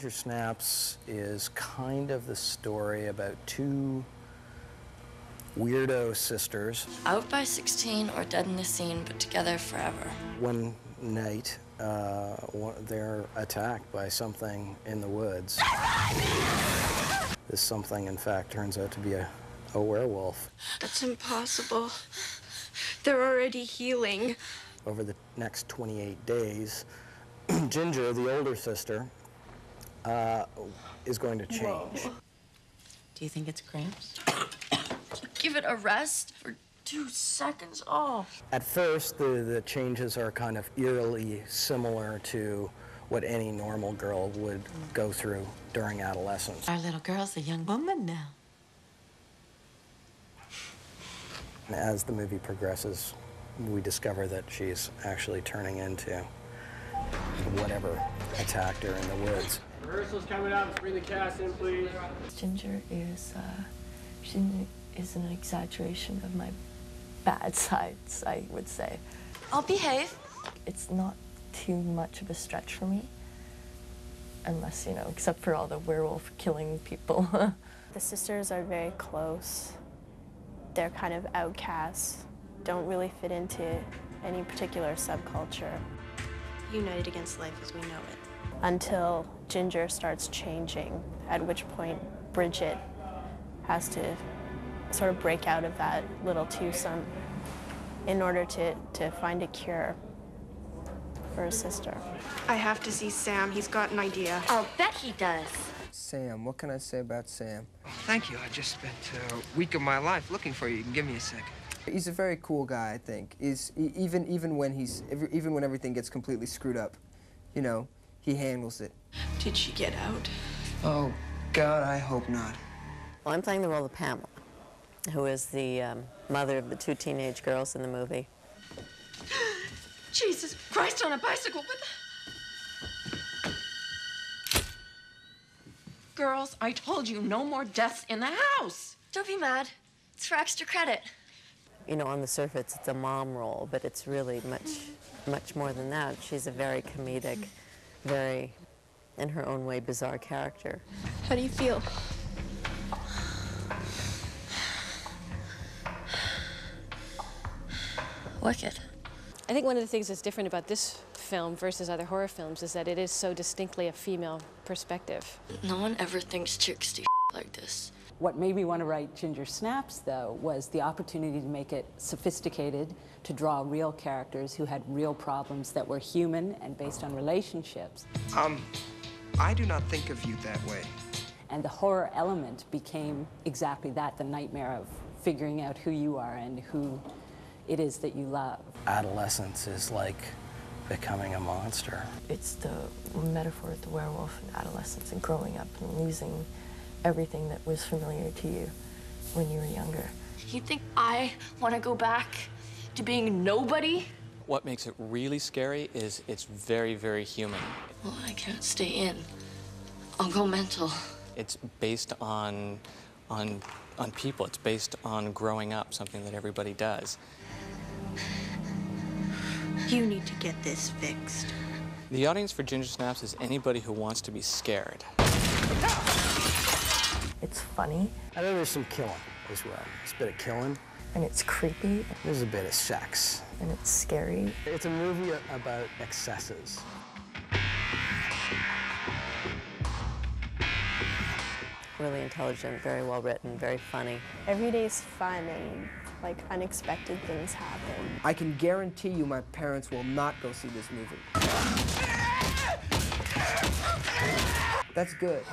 Ginger Snaps is kind of the story about two weirdo sisters. Out by 16 or dead in the scene, but together forever. One night, they're attacked by something in the woods. This something, in fact, turns out to be a werewolf. That's impossible. They're already healing. Over the next 28 days, Ginger, the older sister, is going to change. Whoa. Do you think it's cramps? Give it a rest for 2 seconds. Oh. At first, the changes are kind of eerily similar to what any normal girl would go through during adolescence. Our little girl's a young woman now. As the movie progresses, we discover that she's actually turning into whatever attacked her in the woods. Rehearsal's coming up. Let's bring the cast in, please. Ginger is, she is an exaggeration of my bad sides, I would say. I'll behave. It's not too much of a stretch for me, unless, you know, except for all the werewolf killing people. The sisters are very close. They're kind of outcasts, don't really fit into any particular subculture. United against life as we know it. Until Ginger starts changing, at which point Bridget has to sort of break out of that little twosome in order to find a cure for her sister. I have to see Sam. He's got an idea. I'll bet he does. Sam, what can I say about Sam? Thank you. I just spent a week of my life looking for you. You can give me a second. He's a very cool guy, I think. Even when everything gets completely screwed up, you know, he handles it. Did she get out? Oh, God, I hope not. Well, I'm playing the role of Pamela, who is the mother of the 2 teenage girls in the movie. Jesus Christ on a bicycle. What the... Girls, I told you no more deaths in the house. Don't be mad. It's for extra credit. You know, on the surface, it's a mom role, but it's really much more than that. She's a very comedic, very, in her own way, bizarre character. How do you feel? Wicked. I think one of the things that's different about this film versus other horror films is that it is so distinctly a female perspective. No one ever thinks chicks do like this. What made me want to write Ginger Snaps, though, was the opportunity to make it sophisticated, to draw real characters who had real problems that were human and based on relationships. I do not think of you that way. And the horror element became exactly that, the nightmare of figuring out who you are and who it is that you love. Adolescence is like becoming a monster. It's the metaphor of the werewolf and adolescence and growing up and losing everything that was familiar to you when you were younger. You think I want to go back to being nobody? What makes it really scary is it's very, very human. Well, I can't stay in. I'll go mental. It's based on people. It's based on growing up, something that everybody does. You need to get this fixed. The audience for Ginger Snaps is anybody who wants to be scared. It's funny. I know there's some killing as well. There's a bit of killing. And it's creepy. There's a bit of sex. And it's scary. It's a movie about excesses. Really intelligent, very well written, very funny. Every day's fun and like unexpected things happen. I can guarantee you my parents will not go see this movie. That's good.